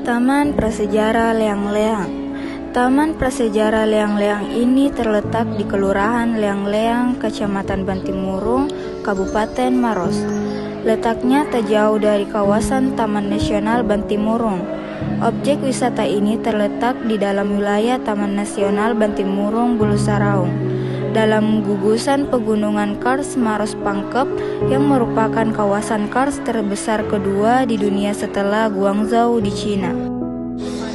Taman Prasejarah Leang-Leang. Taman Prasejarah Leang-Leang ini terletak di Kelurahan Leang-Leang, Kecamatan Bantimurung, Kabupaten Maros. Letaknya tak jauh dari kawasan Taman Nasional Bantimurung. Objek wisata ini terletak di dalam wilayah Taman Nasional Bantimurung Bulu Saraung, dalam gugusan pegunungan Kars Maros Pangkep yang merupakan kawasan kars terbesar kedua di dunia setelah Guangzhou di Cina.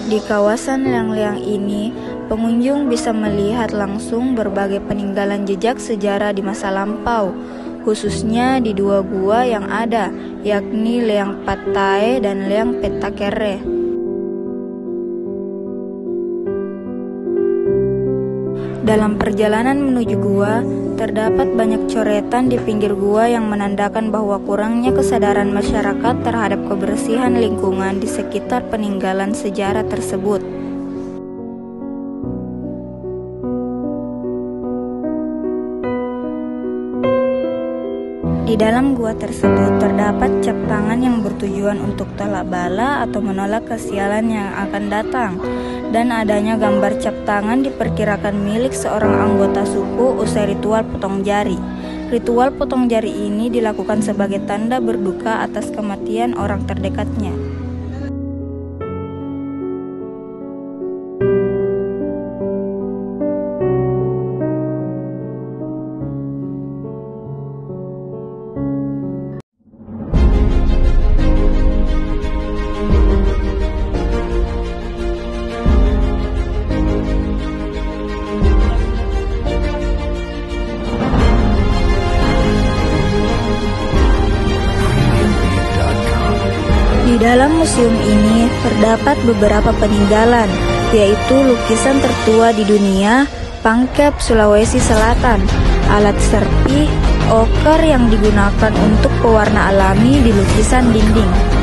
Di kawasan Leang-Leang ini, pengunjung bisa melihat langsung berbagai peninggalan jejak sejarah di masa lampau, khususnya di dua gua yang ada, yakni Leang Patae dan Leang Petakere. Dalam perjalanan menuju gua, terdapat banyak coretan di pinggir gua yang menandakan bahwa kurangnya kesadaran masyarakat terhadap kebersihan lingkungan di sekitar peninggalan sejarah tersebut. Di dalam gua tersebut terdapat cap tangan yang bertujuan untuk tolak bala atau menolak kesialan yang akan datang, dan adanya gambar cap tangan diperkirakan milik seorang anggota suku usai ritual potong jari. Ritual potong jari ini dilakukan sebagai tanda berduka atas kematian orang terdekatnya. Di dalam museum ini terdapat beberapa peninggalan, yaitu lukisan tertua di dunia, Pangkep Sulawesi Selatan, alat serpih, oker yang digunakan untuk pewarna alami di lukisan dinding.